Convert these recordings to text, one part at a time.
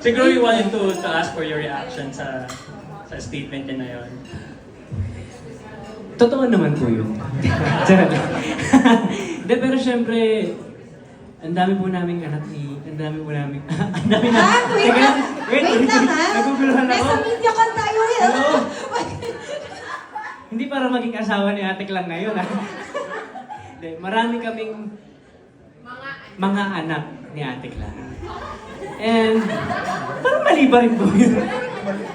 Siguro we wanted to ask for your reaction sa statement niya na yun. Totoo naman po yun. Hindi, pero syempre, ang dami po naming anak ni... Ang dami po naming... ang dami na... Wait lang! Wait lang ha! Naguguluhan ako. Nasa media ka tayo eh! Hello? Hindi para maging asawa ni Ate Klang ngayon ha. Hindi, marami kaming... mga anak ni Ate Klang. And... parang mali ba rin po yun?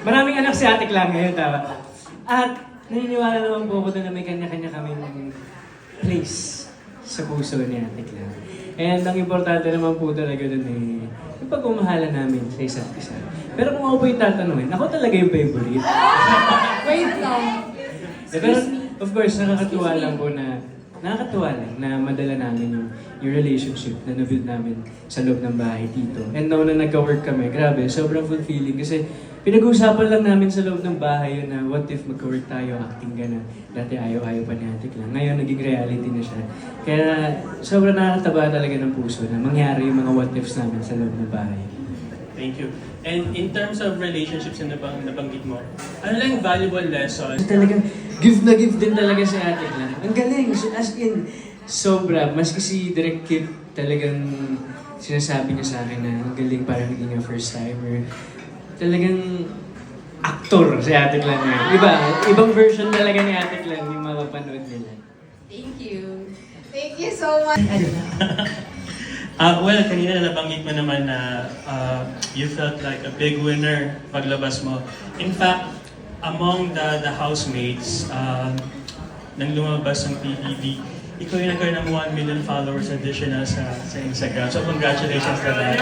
Maraming anak si Ate Klang ngayon, tama? At naniniwala naman po ako na may kanya-kanya kaming place sa puso ni Ate Klang. And ang importante naman po talaga dun eh, yung pagmamahala namin sa isa't isa. Pero kung ako po yung tatanungin, ako talaga yung favorite. Wait lang! Pero of course, nakakatuwa lang na madala namin yung relationship na na-build namin sa loob ng bahay dito. And now na nagka-work kami, grabe, sobrang fulfilling kasi pinag-uusapan lang namin sa loob ng bahay yun na what if magka-work tayo, acting ka na. Dati ayaw-ayaw pa ni Ate Klang. Ngayon naging reality na siya. Kaya sobrang nakakataba talaga ng puso na mangyari yung mga what ifs namin sa loob ng bahay. Thank you. And in terms of relationships na nabanggit mo, ano lang yung valuable lesson? Talagang give na give din talaga si Ate Klang. Ang galing, as in, sobra. Maski si Direk Kip talagang sinasabi niya sa akin na ang galing parang naging a first timer. Talagang actor si Ate Klang ngayon. Ibang version talaga ni Ate Klang yung mapapanood nila. Thank you. Thank you so much. Well, kanina nabanggit mo naman na you felt like a big winner paglabas mo. In fact, among the housemates, nang lumabas ng PBB, ikaw yung nagkaroon ng 1 million followers additional sa Instagram. So congratulations for that.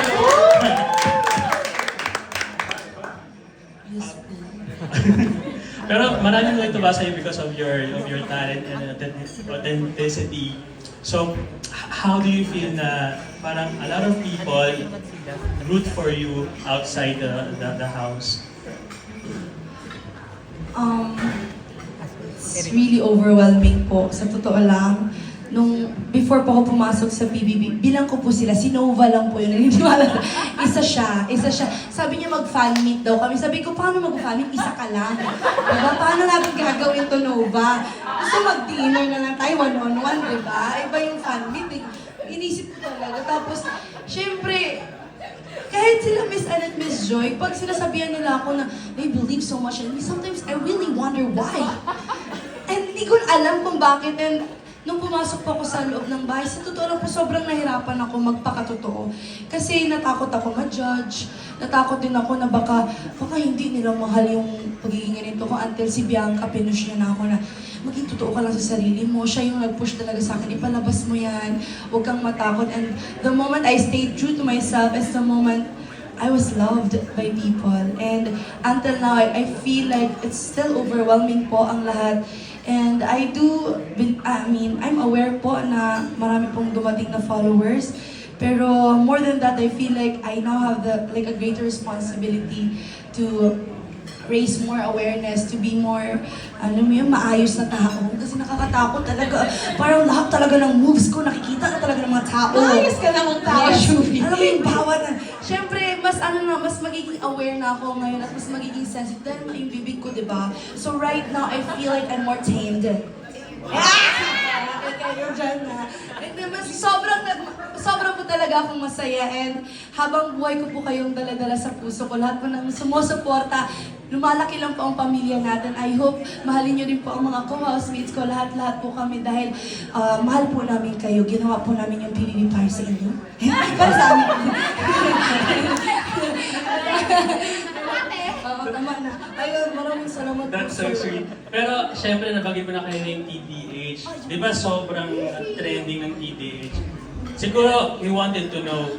Pero maraming natutuwa sa'yo because of your talent and authenticity. So, how do you feel na parang a lot of people root for you outside the house? It's really overwhelming po. Sa totoo lang, before pa ako pumasok sa PBB, bilang ko po sila, si Nova lang po yun. Naniniwala. Isa siya. Sabi niya mag-fan meet daw kami. Sabi ko, paano mag-fan meet? Isa ka lang. Diba? Paano natin gagawin to, Nova? Gusto mag-dinner na lang tayo, one-on-one, diba? Iba yung fan meet. Inisip ko talaga. Tapos, syempre, kahit sila Miss Ann at Miss Joy, pag sinasabihan nila ako na they believe so much in me, sometimes I really wonder why. And hindi ko alam kung bakit. And nung pumasok po ako sa loob ng bahay, sa totoo lang po, sobrang nahirapan ako magpakatotoo. Kasi natakot ako ma-judge. Natakot din ako na baka hindi nila mahal yung pagiging ganito ko until si Bianca pinush niya na ako na maging totoo ka lang sa sarili mo. Siya yung nag-push talaga sa akin, ipalabas mo yan, huwag kang matakot. And the moment I stayed true to myself is the moment I was loved by people. And until now, I feel like it's still overwhelming po ang lahat. And I'm aware po na marami pong dumating na followers. Pero more than that, I feel like I now have a greater responsibility to raise more awareness, to be more, maayos na tao. Kasi nakakatakot talaga. Parang lahat talaga ng moves ko, nakikita na talaga ng mga tao. Maayos ka namang tao, Shubi. Alam mo yung bawat na. Siyempre, mas magiging aware na ako ngayon at mas magiging sensitive dahil yung bibig ko, di ba? So right now, I feel like I'm more tamed. Kayo dyan na. Sobrang po talaga akong masaya and habang buhay ko po kayong dala-dala sa puso ko, lahat po nang sumusuporta, lumalaki lang po ang pamilya natin. I hope mahalin nyo rin po ang mga co-housemates ko, lahat-lahat po kami dahil mahal po namin kayo. Ginawa po namin yung PBB para sa inyo. Para sa amin. Tama na. Ayun, maraming salamat po. That's so sweet. Pero syempre nabagay mo na kayo ng TDH. Di ba sobrang trending ng TDH? Siguro, we wanted to know,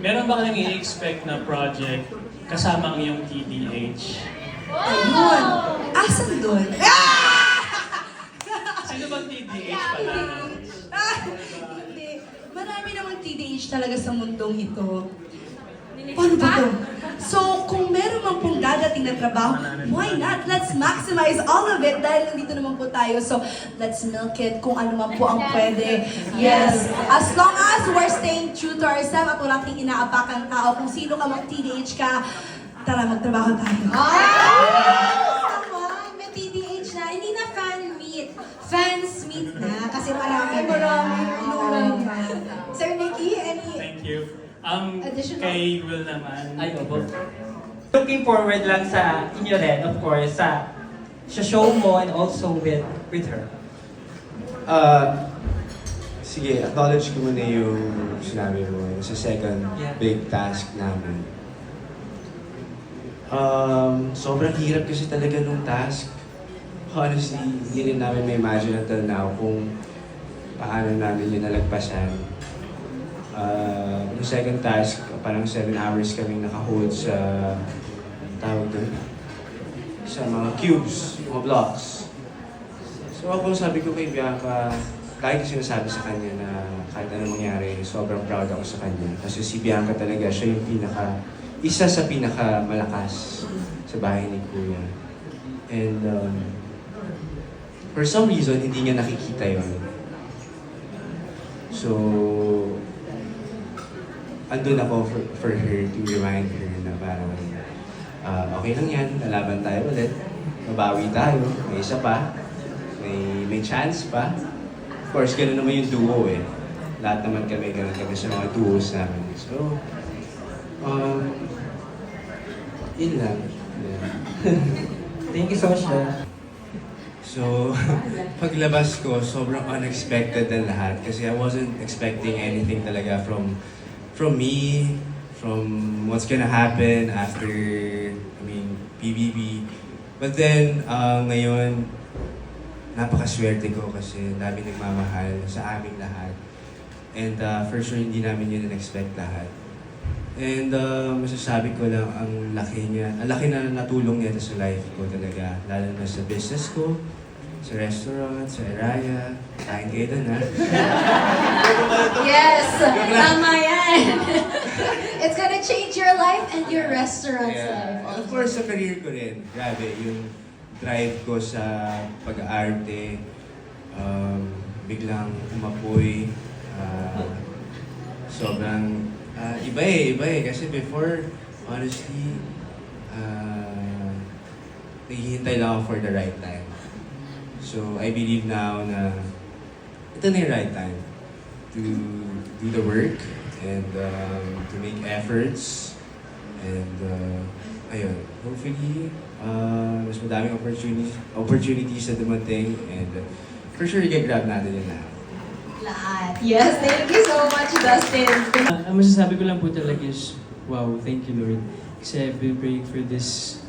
meron ba kayong i-expect na project kasama ang iyong TDH? Ayun. Asan doon? Sino bang TDH pala? Hindi. Marami namang TDH talaga sa mundong ito. Paano ba to? So, kung meron man pong dadating na trabaho, why not? Let's maximize all of it dahil nandito naman po tayo. So, let's milk it kung ano man po ang pwede. Yes. As long as we're staying true to ourselves at walang inaapakang tao, kung sino ka mang TDH ka, tara, magtrabaho tayo. Tama, may TDH na. Hindi na fan meet. Fans meet na. Kasi marami. Sir Nicky, any... Thank you. Additional? Kay Will naman. Ay, opo. Looking forward lang sa inyo rin, of course, sa show mo and also with her. Sige, acknowledge ko muna yung sinabi mo, yung sa second Yeah. big task namin. Sobrang hirap kasi talaga nung task. Honestly, hindi rin namin may imagine until now kung paano namin yun nalagpasan. Yung second task, parang 7 hours kaming nakahold sa tawag doon, sa mga cubes, mga blocks. So ako sabi ko kay Bianca, lagi ko sinasabi sa kanya na kahit ano mangyari, sobrang proud ako sa kanya. Kasi si Bianca talaga, siya yung isa sa pinakamalakas sa bahay ni Kuya. And for some reason, hindi niya nakikita yon. So, andun ako for her to remind her na parang okay lang yan, lalaban tayo ulit. Mabawi tayo, may isa pa, may chance pa. Of course, gano'n naman yung duo eh. Lahat naman kami, gano'n kami sa mga duos namin. So, yun lang. Yeah. Thank you so much. So, paglabas ko, sobrang unexpected na lahat. Kasi I wasn't expecting anything talaga from me, from what's gonna happen after, PBB. But then, ngayon, napakaswerte ko kasi dami nagmamahal sa aming lahat. And for sure, hindi namin yun in-expect lahat. And masasabi ko lang, ang laki na natulong niya sa life ko talaga. Lalo na sa business ko, sa restaurant, sa Araya. Kain kayo dun, ha? Yes! Tama yan! It's gonna change your life and your restaurant's Yeah. life. Of course, sa career ko rin. Grabe, yung drive ko sa pag-aarte, biglang umapoy. Sobrang iba eh. Kasi before, honestly, naghihintay lang ako for the right time. So, I believe now na ito na yung right time to do the work and to make efforts and ayun, hopefully mas madaming opportunities na dumating and for sure i-grab natin yun na. Lahat. Yes, thank you so much, Dustin. Ang masasabi ko lang po talaga is, wow, thank you Lord. Kasi I've been praying for this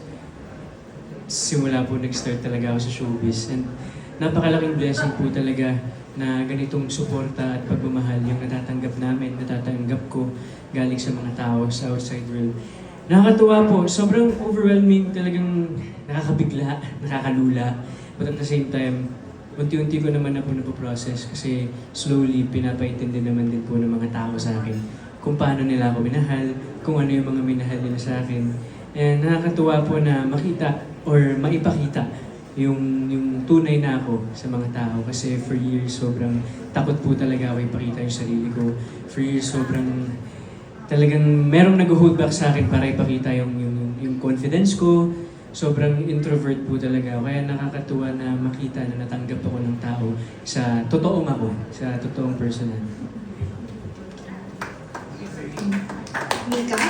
simula po nag-start talaga ako sa showbiz. And napakalaking blessing po talaga na ganitong suporta at pagmamahal yung natatanggap ko galing sa mga tao sa outside world. Nakakatuwa po, sobrang overwhelming, talagang nakakabigla, nakakalula. But at the same time, unti-unti ko naman na po napoprocess kasi slowly pinapaintindi naman din po ng mga tao sa akin kung paano nila ako minahal, kung ano yung mga minahal nila sa akin. And nakakatuwa po na makita or maipakita yung tunay na ako sa mga tao kasi for years sobrang takot po talaga ako ipakita yung sarili ko. For years sobrang talagang merong nag-hold back sa akin para ipakita yung confidence ko. Sobrang introvert po talaga ako. Kaya nakakatuwa na makita na natanggap ako ng tao sa totoong ako, sa totoong personal. Mika?